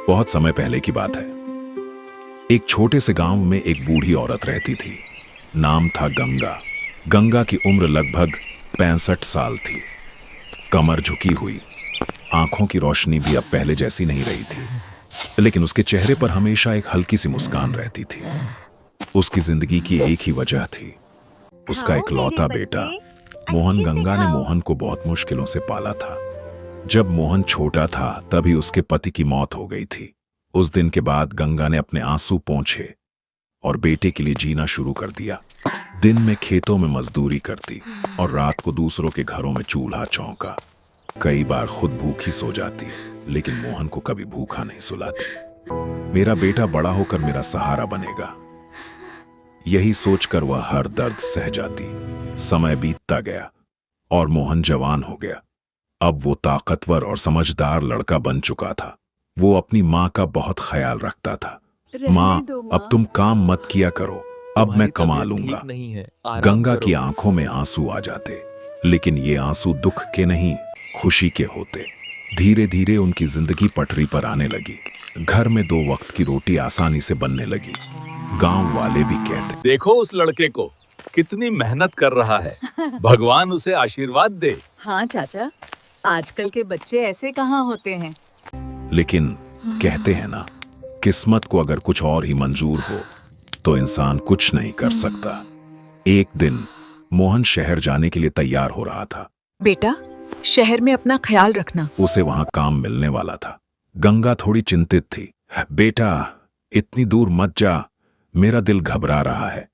बहुत समय पहले की बात है। एक छोटे से गांव में एक बूढ़ी औरत रहती थी। नाम था गंगा। गंगा की उम्र लगभग 65 साल थी। कमर झुकी हुई, आंखों की रोशनी भी अब पहले जैसी नहीं रही थी, लेकिन उसके चेहरे पर हमेशा एक हल्की सी मुस्कान रहती थी। उसकी जिंदगी की एक ही वजह थी, उसका खाओ मेरे इकलौता बच्चे, बेटा मोहन। अच्छे से गंगा ने खाओ। मोहन को बहुत मुश्किलों से पाला था। जब मोहन छोटा था तभी उसके पति की मौत हो गई थी। उस दिन के बाद गंगा ने अपने आंसू पोंछे और बेटे के लिए जीना शुरू कर दिया। दिन में खेतों में मजदूरी करती और रात को दूसरों के घरों में चूल्हा चौंका। कई बार खुद भूखी सो जाती, लेकिन मोहन को कभी भूखा नहीं सुलाती। मेरा बेटा बड़ा होकर मेरा सहारा बनेगा, यही सोचकर वह हर दर्द सह जाती। समय बीतता गया और मोहन जवान हो गया। अब वो ताकतवर और समझदार लड़का बन चुका था। वो अपनी माँ का बहुत ख्याल रखता था। माँ, अब तुम काम मत किया करो, अब मैं तुम्हारी कमा तबीयत लूंगा। ठीक नहीं है, आराम गंगा करो। की आंखों में आंसू आ जाते, लेकिन ये आंसू दुख के नहीं, खुशी के होते। धीरे धीरे उनकी जिंदगी पटरी पर आने लगी। घर में 2 वक्त की रोटी आसानी से बनने लगी। गांव वाले भी कहते, देखो उस लड़के को, कितनी मेहनत कर रहा है। भगवान उसे आशीर्वाद दे। हाँ चाचा, आजकल के बच्चे ऐसे कहाँ होते हैं। लेकिन कहते हैं ना, किस्मत को अगर कुछ और ही मंजूर हो तो इंसान कुछ नहीं कर सकता। एक दिन मोहन शहर जाने के लिए तैयार हो रहा था। बेटा, शहर में अपना ख्याल रखना। उसे वहां काम मिलने वाला था। गंगा थोड़ी चिंतित थी। बेटा, इतनी दूर मत जा, मेरा दिल घबरा रहा है।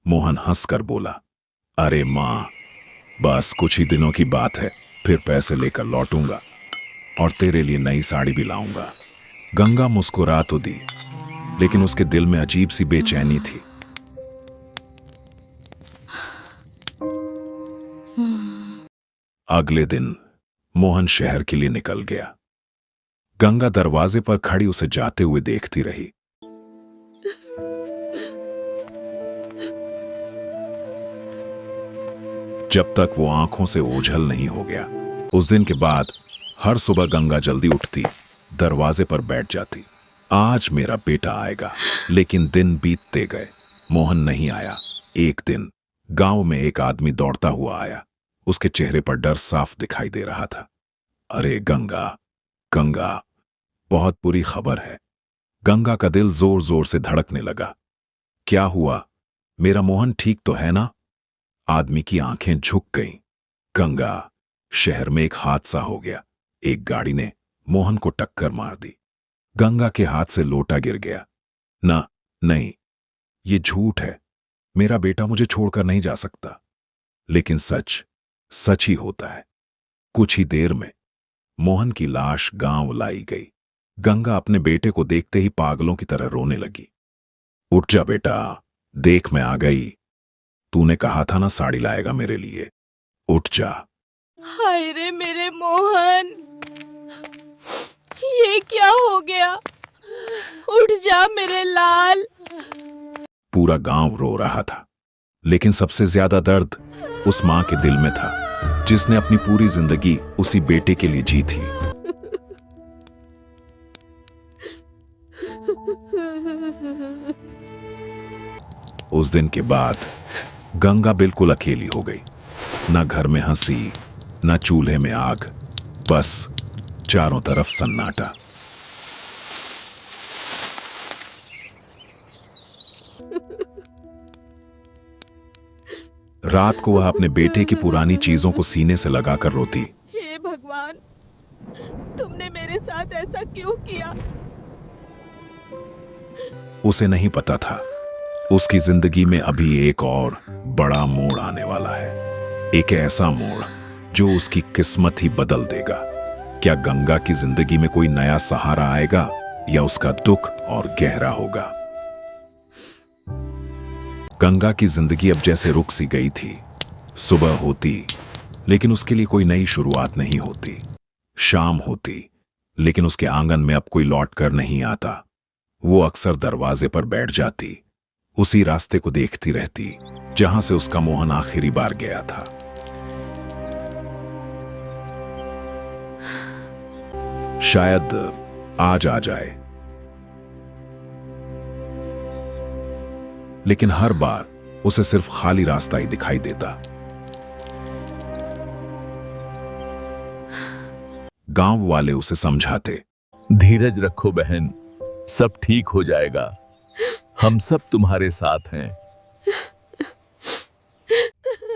मोहन हंसकर बोला, अरे मां, बस कुछ ही दिनों की बात है, फिर पैसे लेकर लौटूंगा और तेरे लिए नई साड़ी भी लाऊंगा। गंगा मुस्कुरा तो दी, लेकिन उसके दिल में अजीब सी बेचैनी थी। अगले दिन मोहन शहर के लिए निकल गया। गंगा दरवाजे पर खड़ी उसे जाते हुए देखती रही। जब तक वो आंखों से ओझल नहीं हो गया। उस दिन के बाद हर सुबह गंगा जल्दी उठती, दरवाजे पर बैठ जाती। आज मेरा बेटा आएगा, लेकिन दिन बीतते गए, मोहन नहीं आया। एक दिन गांव में एक आदमी दौड़ता हुआ आया। उसके चेहरे पर डर साफ दिखाई दे रहा था। अरे गंगा, गंगा, बहुत बुरी खबर है। गंगा का दिल जोर जोर से धड़कने लगा। क्या हुआ? मेरा मोहन ठीक तो है ना? आदमी की आंखें झुक गईं। गंगा, शहर में एक हादसा हो गया। एक गाड़ी ने मोहन को टक्कर मार दी। गंगा के हाथ से लोटा गिर गया। ना, नहीं, ये झूठ है। मेरा बेटा मुझे छोड़कर नहीं जा सकता। लेकिन सच सच ही होता है। कुछ ही देर में मोहन की लाश गांव लाई गई। गंगा अपने बेटे को देखते ही पागलों की तरह रोने लगी। उठ जा बेटा, देख मैं आ गई। तूने कहा था ना साड़ी लाएगा मेरे लिए। उठ जा। हाय रे मेरे मोहन, ये क्या हो गया? उठ जा मेरे लाल। पूरा गांव रो रहा था, लेकिन सबसे ज्यादा दर्द उस मां के दिल में था, जिसने अपनी पूरी जिंदगी उसी बेटे के लिए जी थी। उस दिन के बाद गंगा बिल्कुल अकेली हो गई। न घर में हंसी, न चूल्हे में आग, बस चारों तरफ सन्नाटा। रात को वह अपने बेटे की पुरानी चीजों को सीने से लगाकर रोती। हे भगवान, तुमने मेरे साथ ऐसा क्यों किया? उसे नहीं पता था, उसकी जिंदगी में अभी एक और बड़ा मोड़ आने वाला है। एक ऐसा मोड़ जो उसकी किस्मत ही बदल देगा। क्या गंगा की जिंदगी में कोई नया सहारा आएगा या उसका दुख और गहरा होगा? गंगा की जिंदगी अब जैसे रुक सी गई थी। सुबह होती, लेकिन उसके लिए कोई नई शुरुआत नहीं होती। शाम होती, लेकिन उसके आंगन में अब कोई लौट कर नहीं आता। वो अक्सर दरवाजे पर बैठ जाती, उसी रास्ते को देखती रहती जहां से उसका मोहन आखिरी बार गया था। शायद आज आ जाए। लेकिन हर बार उसे सिर्फ खाली रास्ता ही दिखाई देता। गांव वाले उसे समझाते, धीरज रखो बहन, सब ठीक हो जाएगा, हम सब तुम्हारे साथ हैं।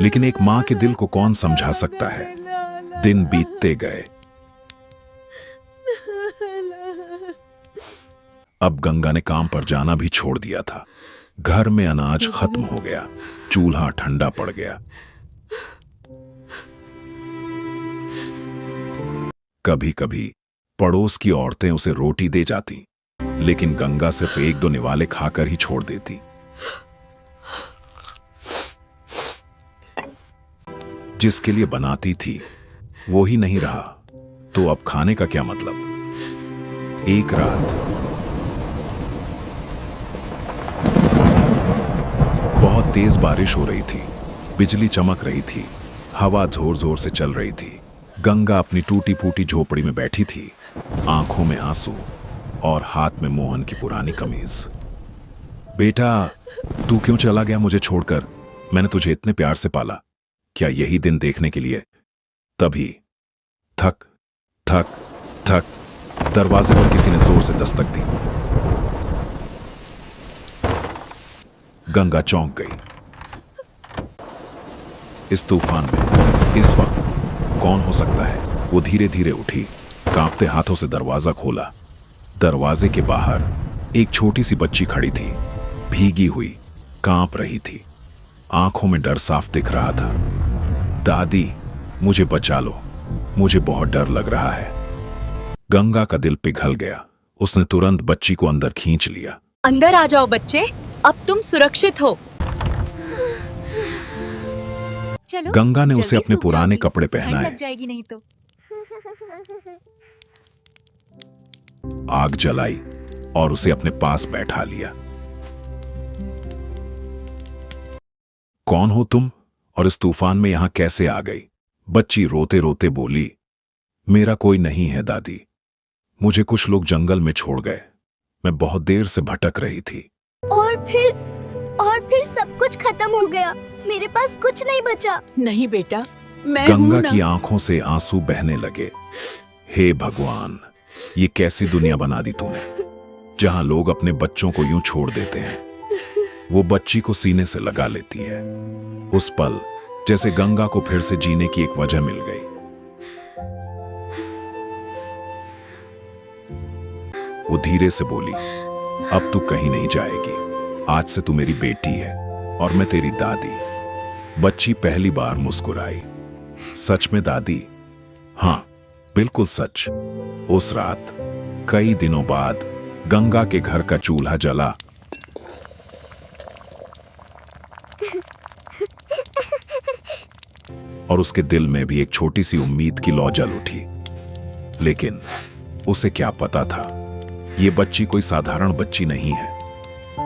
लेकिन एक मां के दिल को कौन समझा सकता है। दिन बीतते गए। अब गंगा ने काम पर जाना भी छोड़ दिया था। घर में अनाज खत्म हो गया, चूल्हा ठंडा पड़ गया। कभी कभी पड़ोस की औरतें उसे रोटी दे जाती, लेकिन गंगा सिर्फ एक दो निवाले खाकर ही छोड़ देती। जिसके लिए बनाती थी वो ही नहीं रहा, तो अब खाने का क्या मतलब। एक रात बहुत तेज बारिश हो रही थी, बिजली चमक रही थी, हवा जोर जोर से चल रही थी। गंगा अपनी टूटी फूटी झोपड़ी में बैठी थी, आंखों में आंसू और हाथ में मोहन की पुरानी कमीज। बेटा, तू क्यों चला गया मुझे छोड़कर? मैंने तुझे इतने प्यार से पाला, क्या यही दिन देखने के लिए? तभी थक थक थक दरवाजे पर किसी ने जोर से दस्तक दी। गंगा चौंक गई। इस तूफान में इस वक्त कौन हो सकता है? वो धीरे धीरे उठी, कांपते हाथों से दरवाजा खोला। दरवाजे के बाहर एक छोटी सी बच्ची खड़ी थी, भीगी हुई, कांप रही थी, आंखों में डर साफ दिख रहा था। दादी, मुझे बचा लो, मुझे बहुत डर लग रहा है। गंगा का दिल पिघल गया। उसने तुरंत बच्ची को अंदर खींच लिया। अंदर आ जाओ बच्चे, अब तुम सुरक्षित हो। चलो, गंगा ने उसे जल्दी अपने सूख पुराने जाओगी, कपड़े ठंड पहनाए, लग जाएगी नहीं तो। आग जलाई और उसे अपने पास बैठा लिया। कौन हो तुम और इस तूफान में यहां कैसे आ गई? बच्ची रोते रोते बोली, मेरा कोई नहीं है दादी, मुझे कुछ लोग जंगल में छोड़ गए। मैं बहुत देर से भटक रही थी। और फिर सब कुछ खत्म हो गया, मेरे पास कुछ नहीं बचा। नहीं बेटा, मैं गंगा हूं ना। की आंखों से आंसू बहने लगे। हे भगवान, ये कैसी दुनिया बना दी तूने, जहां लोग अपने बच्चों को यूं छोड़ देते हैं। वो बच्ची को सीने से लगा लेती है। उस पल जैसे गंगा को फिर से जीने की एक वजह मिल गई। वो धीरे से बोली, अब तू कहीं नहीं जाएगी, आज से तू मेरी बेटी है और मैं तेरी दादी। बच्ची पहली बार मुस्कुराई। सच में दादी? हाँ, बिल्कुल सच। उस रात कई दिनों बाद गंगा के घर का चूल्हा जला। और उसके दिल में भी एक छोटी सी उम्मीद की लौ जल उठी। लेकिन उसे क्या पता था, ये बच्ची कोई साधारण बच्ची नहीं है,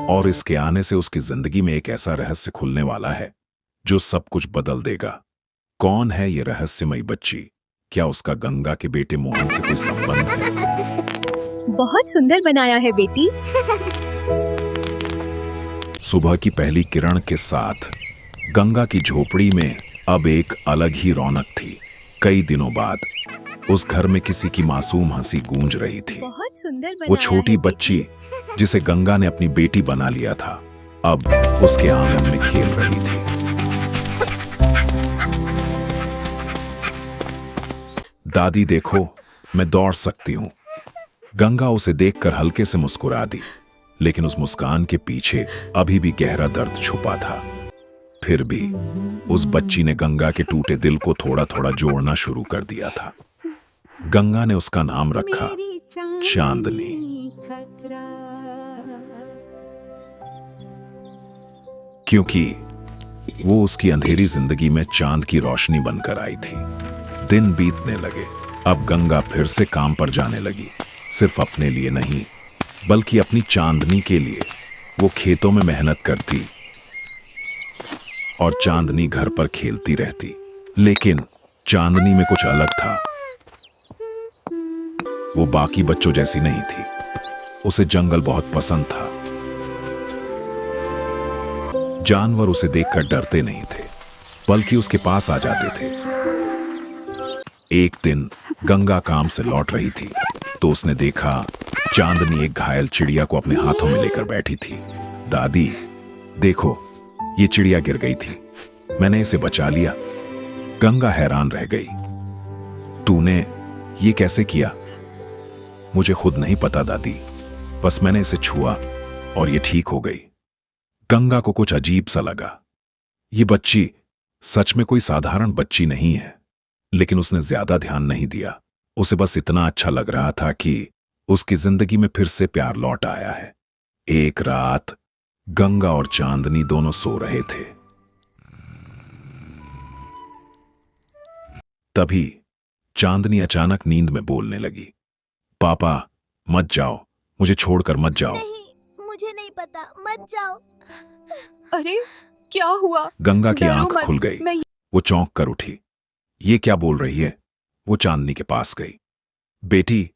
और इसके आने से उसकी जिंदगी में एक ऐसा रहस्य खुलने वाला है जो सब कुछ बदल देगा। कौन है ये रहस्यमयी बच्ची? क्या उसका गंगा के बेटे मोहन से कोई संबंध है? बहुत सुंदर बनाया है बेटी। सुबह की पहली किरण के साथ गंगा की झोपड़ी में अब एक अलग ही रौनक थी। कई दिनों बाद उस घर में किसी की मासूम हंसी गूंज रही थी। बहुत सुंदर बनाया वो छोटी है बच्ची जिसे गंगा ने अपनी बेटी बना लिया था, अब उसके आंगन में खेल रही थी। दादी देखो, मैं दौड़ सकती हूं। गंगा उसे देखकर हल्के से मुस्कुरा दी, लेकिन उस मुस्कान के पीछे अभी भी गहरा दर्द छुपा था। फिर भी उस बच्ची ने गंगा के टूटे दिल को थोड़ा थोड़ा जोड़ना शुरू कर दिया था। गंगा ने उसका नाम रखा चांदनी। क्योंकि वो उसकी अंधेरी जिंदगी में चांद की रोशनी बनकर आई थी। दिन बीतने लगे। अब गंगा फिर से काम पर जाने लगी, सिर्फ अपने लिए नहीं बल्कि अपनी चांदनी के लिए। वो खेतों में मेहनत करती और चांदनी घर पर खेलती रहती। लेकिन चांदनी में कुछ अलग था। वो बाकी बच्चों जैसी नहीं थी। उसे जंगल बहुत पसंद था। जानवर उसे देखकर डरते नहीं थे, बल्कि उसके पास आ जाते थे। एक दिन गंगा काम से लौट रही थी तो उसने देखा चांदनी एक घायल चिड़िया को अपने हाथों में लेकर बैठी थी। दादी, देखो, ये चिड़िया गिर गई थी, मैंने इसे बचा लिया। गंगा हैरान रह गई। तूने ये कैसे किया? मुझे खुद नहीं पता दादी, बस मैंने इसे छुआ और ये ठीक हो गई। गंगा को कुछ अजीब सा लगा। ये बच्ची सच में कोई साधारण बच्ची नहीं है, लेकिन उसने ज्यादा ध्यान नहीं दिया। उसे बस इतना अच्छा लग रहा था कि उसकी जिंदगी में फिर से प्यार लौट आया है। एक रात गंगा और चांदनी दोनों सो रहे थे। तभी चांदनी अचानक नींद में बोलने लगी, पापा मत जाओ, मुझे छोड़कर मत जाओ। नहीं, मुझे नहीं पता, मत जाओ। अरे क्या हुआ? गंगा की डरो आंख मत, खुल गई। मैं वो चौंक कर उठी। ये क्या बोल रही है? वो चांदनी के पास गई। बेटी,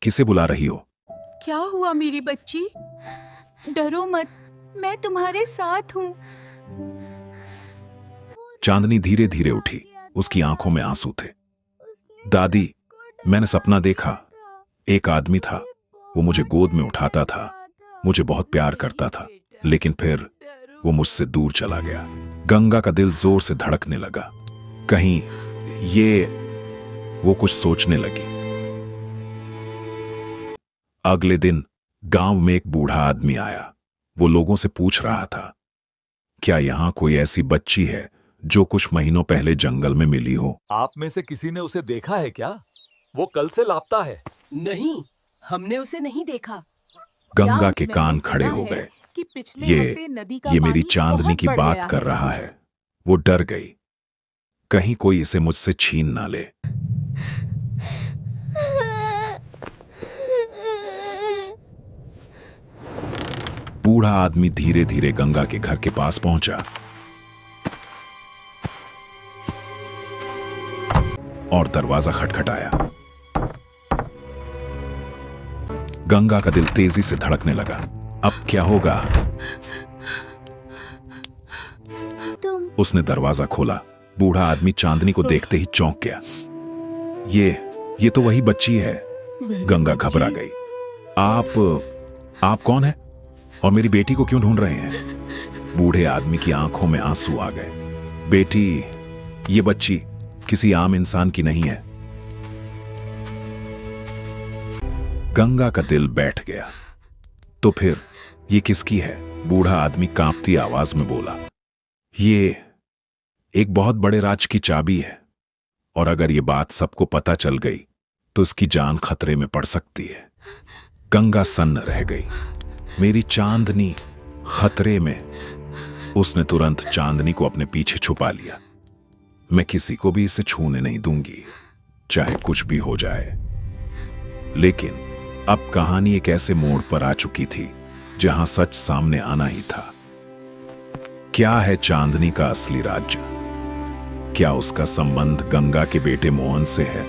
किसे बुला रही हो? क्या हुआ मेरी बच्ची? डरो मत, मैं तुम्हारे साथ हूँ। चांदनी धीरे धीरे उठी। उसकी आंखों में आंसू थे। दादी, मैंने सपना देखा। एक आदमी था, वो मुझे गोद में उठाता था, मुझे बहुत प्यार करता था, लेकिन फिर वो मुझसे दूर चला गया। गंगा का दिल जोर से धड़कने लगा। कहीं वो कुछ सोचने लगी। अगले दिन गांव में एक बूढ़ा आदमी आया। वो लोगों से पूछ रहा था, क्या यहां कोई ऐसी बच्ची है जो कुछ महीनों पहले जंगल में मिली हो? आप में से किसी ने उसे देखा है क्या? वो कल से लापता है। नहीं, हमने उसे नहीं देखा। गंगा के मैंने कान सुना खड़े हो है गए। कि पिछले ये हफ्ते नदी का ये मेरी पानी चांदनी बहुत की बढ़ बात गया कर है। रहा है। वो डर गई, कहीं कोई इसे मुझसे छीन ना ले। बूढ़ा आदमी धीरे धीरे गंगा के घर के पास पहुंचा और दरवाजा खटखटाया। गंगा का दिल तेजी से धड़कने लगा। अब क्या होगा? उसने दरवाजा खोला। बूढ़ा आदमी चांदनी को देखते ही चौंक गया। ये तो वही बच्ची है। गंगा घबरा गई। आप कौन है और मेरी बेटी को क्यों ढूंढ रहे हैं? बूढ़े आदमी की आंखों में आंसू आ गए। बेटी, ये बच्ची किसी आम इंसान की नहीं है। गंगा का दिल बैठ गया। तो फिर ये किसकी है? बूढ़ा आदमी कांपती आवाज में बोला, ये एक बहुत बड़े राज की चाबी है, और अगर ये बात सबको पता चल गई तो इसकी जान खतरे में पड़ सकती है। गंगा सन्न रह गई। मेरी चांदनी खतरे में। उसने तुरंत चांदनी को अपने पीछे छुपा लिया। मैं किसी को भी इसे छूने नहीं दूंगी, चाहे कुछ भी हो जाए। लेकिन अब कहानी एक ऐसे मोड़ पर आ चुकी थी जहां सच सामने आना ही था। क्या है चांदनी का असली राज्य? क्या उसका संबंध गंगा के बेटे मोहन से है?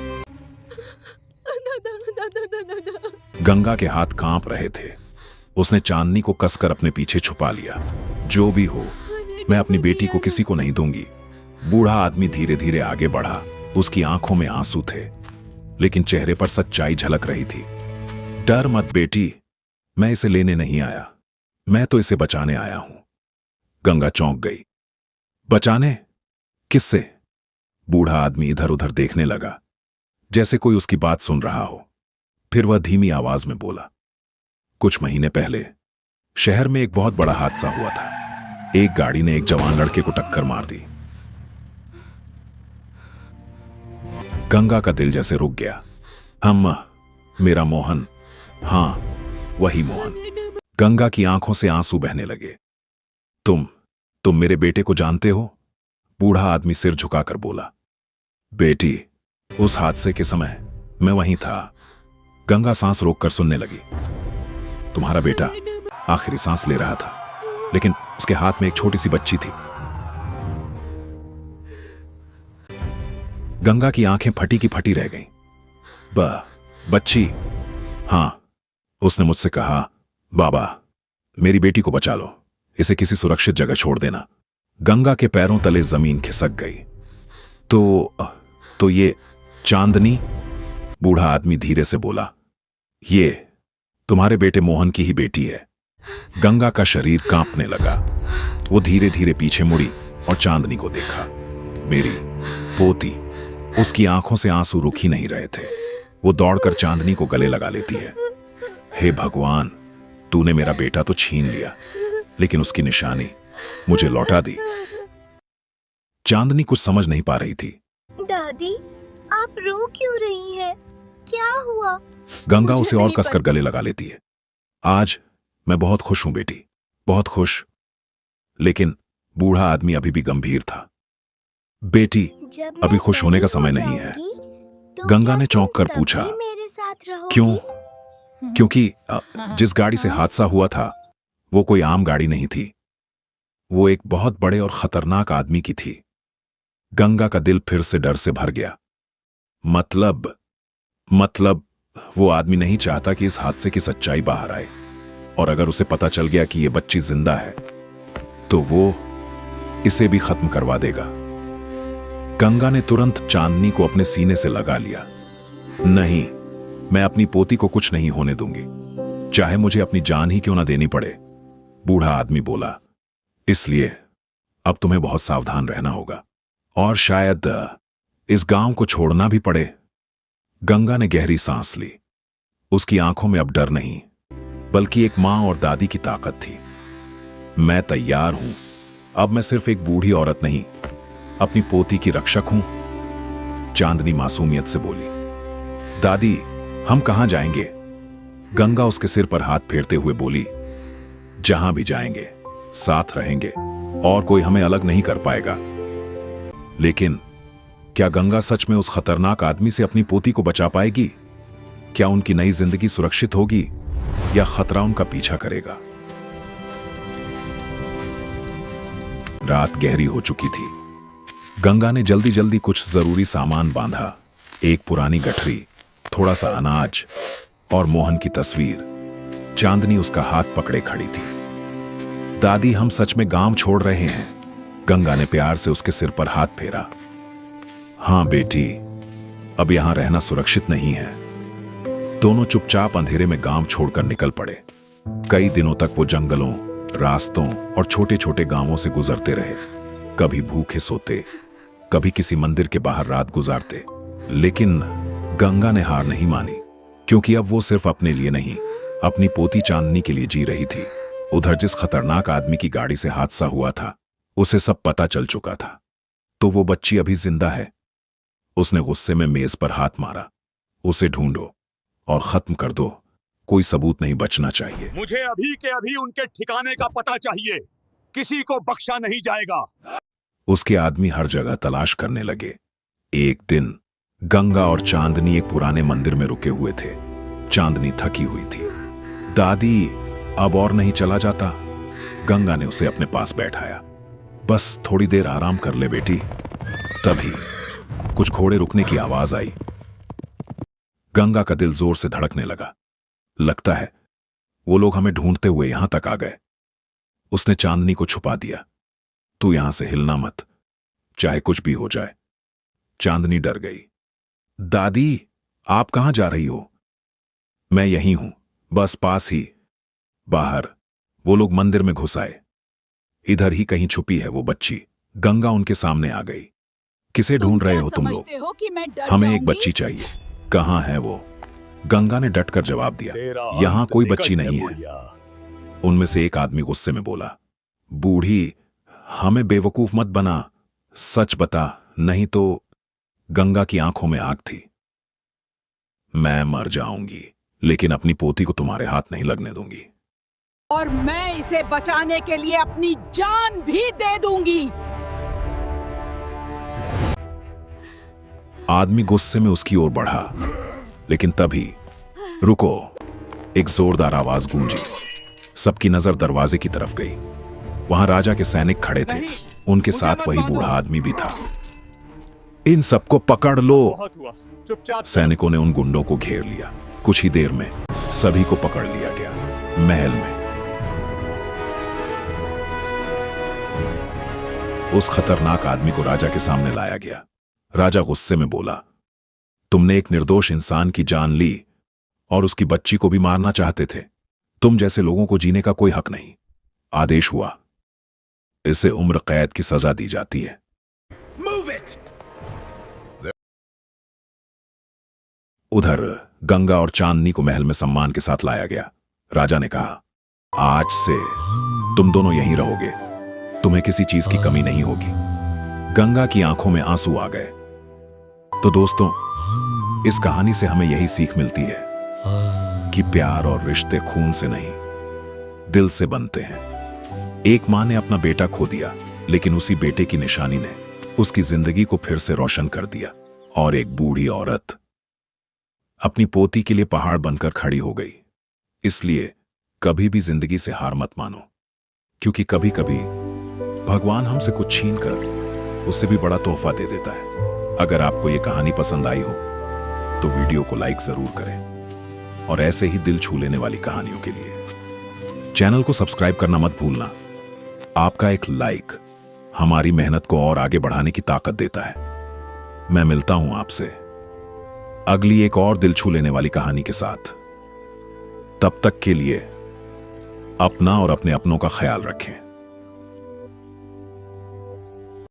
गंगा के हाथ कांप रहे थे। उसने चांदनी को कसकर अपने पीछे छुपा लिया। जो भी हो, मैं अपनी बेटी को किसी को नहीं दूंगी। बूढ़ा आदमी धीरे धीरे आगे बढ़ा। उसकी आंखों में आंसू थे, लेकिन चेहरे पर सच्चाई झलक रही थी। डर मत बेटी, मैं इसे लेने नहीं आया, मैं तो इसे बचाने आया हूं। गंगा चौंक गई। बचाने? किससे? बूढ़ा आदमी इधर उधर देखने लगा, जैसे कोई उसकी बात सुन रहा हो। फिर वह धीमी आवाज में बोला, कुछ महीने पहले शहर में एक बहुत बड़ा हादसा हुआ था। एक गाड़ी ने एक जवान लड़के को टक्कर मार दी। गंगा का दिल जैसे रुक गया। मेरा मोहन, हां वही मोहन। गंगा की आंखों से आंसू बहने लगे। तुम मेरे बेटे को जानते हो? बूढ़ा आदमी सिर झुकाकर बोला, बेटी, उस हादसे के समय मैं वहीं था। गंगा सांस रोककर सुनने लगी। तुम्हारा बेटा आखिरी सांस ले रहा था, लेकिन उसके हाथ में एक छोटी सी बच्ची थी। गंगा की आंखें फटी की फटी रह गईं। बच्ची, हाँ, उसने मुझसे कहा, बाबा मेरी बेटी को बचा लो, इसे किसी सुरक्षित जगह छोड़ देना। गंगा के पैरों तले जमीन खिसक गई। तो ये चांदनी? बूढ़ा आदमी धीरे से बोला, ये तुम्हारे बेटे मोहन की ही बेटी है। गंगा का शरीर कांपने लगा। वो धीरे धीरे पीछे मुड़ी और चांदनी को देखा। मेरी पोती। उसकी आंखों से आंसू रुक ही नहीं रहे थे। वो दौड़कर चांदनी को गले लगा लेती है। हे भगवान, तूने मेरा बेटा तो छीन लिया, लेकिन उसकी निशानी मुझे लौटा दी। चांदनी कुछ समझ नहीं पा रही थी। दादी, आप रो क्यों रही हैं? क्या हुआ? गंगा मुझे उसे और नहीं कसकर गले लगा लेती है। आज मैं बहुत खुश हूं बेटी, बहुत खुश। लेकिन बूढ़ा आदमी अभी भी गंभीर था। बेटी, जब अभी मैं खुश होने का बड़ी समय हो नहीं है। जाऊंगी, तो गंगा क्या ने तुम चौंक कर तब पूछा, भी मेरे साथ रहोगी? क्यों? क्योंकि जिस गाड़ी से हादसा हुआ था वो कोई आम गाड़ी नहीं थी। वो एक बहुत बड़े और खतरनाक आदमी की थी। गंगा का दिल फिर से डर से भर गया। मतलब वो आदमी नहीं चाहता कि इस हादसे की सच्चाई बाहर आए, और अगर उसे पता चल गया कि ये बच्ची जिंदा है तो वो इसे भी खत्म करवा देगा। गंगा ने तुरंत चांदनी को अपने सीने से लगा लिया। नहीं, मैं अपनी पोती को कुछ नहीं होने दूंगी, चाहे मुझे अपनी जान ही क्यों ना देनी पड़े। बूढ़ा आदमी बोला, इसलिए अब तुम्हें बहुत सावधान रहना होगा, और शायद इस गांव को छोड़ना भी पड़े। गंगा ने गहरी सांस ली। उसकी आंखों में अब डर नहीं, बल्कि एक मां और दादी की ताकत थी। मैं तैयार हूं। अब मैं सिर्फ एक बूढ़ी औरत नहीं, अपनी पोती की रक्षक हूं। चांदनी मासूमियत से बोली, दादी हम कहां जाएंगे? गंगा उसके सिर पर हाथ फेरते हुए बोली, जहां भी जाएंगे साथ रहेंगे और कोई हमें अलग नहीं कर पाएगा। लेकिन क्या गंगा सच में उस खतरनाक आदमी से अपनी पोती को बचा पाएगी? क्या उनकी नई जिंदगी सुरक्षित होगी या खतरा उनका पीछा करेगा? रात गहरी हो चुकी थी। गंगा ने जल्दी जल्दी कुछ जरूरी सामान बांधा। एक पुरानी गठरी, थोड़ा सा अनाज और मोहन की तस्वीर। चांदनी उसका हाथ पकड़े खड़ी थी। दादी हम सच में गांव छोड़ रहे हैं। गंगा ने प्यार से उसके सिर पर हाथ फेरा। हां बेटी, अब यहां रहना सुरक्षित नहीं है। दोनों चुपचाप अंधेरे में गांव छोड़कर निकल पड़े। कई दिनों तक वो जंगलों, रास्तों और छोटे छोटे गांवों से गुजरते रहे। कभी भूखे सोते, कभी किसी मंदिर के बाहर रात गुजारते। लेकिन गंगा ने हार नहीं मानी, क्योंकि अब वो सिर्फ अपने लिए नहीं, अपनी पोती चांदनी के लिए जी रही थी। उधर जिस खतरनाक आदमी की गाड़ी से हादसा हुआ था, उसे सब पता चल चुका था। तो वो बच्ची अभी जिंदा है। उसने गुस्से में मेज पर हाथ मारा। उसे ढूंढो और खत्म कर दो। कोई सबूत नहीं बचना चाहिए। मुझे अभी के अभी उनके ठिकाने का पता चाहिए। किसी को बख्शा नहीं जाएगा। उसके आदमी हर जगह तलाश करने लगे। एक दिन गंगा और चांदनी एक पुराने मंदिर में रुके हुए थे। चांदनी थकी हुई थी। दादी अब और नहीं चला जाता? गंगा ने उसे अपने पास बैठाया। बस थोड़ी देर आराम कर ले बेटी। तभी कुछ घोड़े रुकने की आवाज आई। गंगा का दिल जोर से धड़कने लगा। लगता है वो लोग हमें ढूंढते हुए यहां तक आ गए। उसने चांदनी को छुपा दिया। तू यहां से हिलना मत, चाहे कुछ भी हो जाए। चांदनी डर गई। दादी आप कहां जा रही हो? मैं यहीं हूं, बस पास ही। बाहर वो लोग मंदिर में घुस आए। इधर ही कहीं छुपी है वो बच्ची। गंगा उनके सामने आ गई। किसे ढूंढ रहे हो तुम लोग? समझते हो कि मैं डर हमें एक जाऊंगी? बच्ची चाहिए। कहां है वो? गंगा ने डटकर जवाब दिया, यहां कोई बच्ची नहीं है। उनमें से एक आदमी गुस्से में बोला, बूढ़ी हमें बेवकूफ मत बना, सच बता, नहीं तो। गंगा की आंखों में आग थी। मैं मर जाऊंगी, लेकिन अपनी पोती को तुम्हारे हाथ नहीं लगने दूंगी। और मैं इसे बचाने के लिए अपनी जान भी दे दूंगी। आदमी गुस्से में उसकी ओर बढ़ा, लेकिन तभी रुको, एक जोरदार आवाज गूंजी। सबकी नजर दरवाजे की तरफ गई। वहां राजा के सैनिक खड़े थे। उनके साथ वही बूढ़ा आदमी भी था। इन सबको पकड़ लो। बहुत हुआ, चुपचाप। सैनिकों ने उन गुंडों को घेर लिया। कुछ ही देर में सभी को पकड़ लिया गया। महल में उस खतरनाक आदमी को राजा के सामने लाया गया। राजा गुस्से में बोला, तुमने एक निर्दोष इंसान की जान ली और उसकी बच्ची को भी मारना चाहते थे। तुम जैसे लोगों को जीने का कोई हक नहीं। आदेश हुआ, इसे उम्र कैद की सजा दी जाती है। उधर गंगा और चांदनी को महल में सम्मान के साथ लाया गया। राजा ने कहा, आज से तुम दोनों यहीं रहोगे, तुम्हें किसी चीज की कमी नहीं होगी। गंगा की आंखों में आंसू आ गए। तो दोस्तों, इस कहानी से हमें यही सीख मिलती है कि प्यार और रिश्ते खून से नहीं, दिल से बनते हैं। एक मां ने अपना बेटा खो दिया, लेकिन उसी बेटे की निशानी ने उसकी जिंदगी को फिर से रोशन कर दिया। और एक बूढ़ी औरत अपनी पोती के लिए पहाड़ बनकर खड़ी हो गई। इसलिए कभी भी जिंदगी से हार मत मानो, क्योंकि कभी कभी भगवान हमसे कुछ छीन कर उससे भी बड़ा तोहफा दे देता है। अगर आपको यह कहानी पसंद आई हो तो वीडियो को लाइक जरूर करें, और ऐसे ही दिल छू लेने वाली कहानियों के लिए चैनल को सब्सक्राइब करना मत भूलना। आपका एक लाइक हमारी मेहनत को और आगे बढ़ाने की ताकत देता है। मैं मिलता हूं आपसे अगली एक और दिल छू लेने वाली कहानी के साथ। तब तक के लिए अपना और अपने अपनों का ख्याल रखें।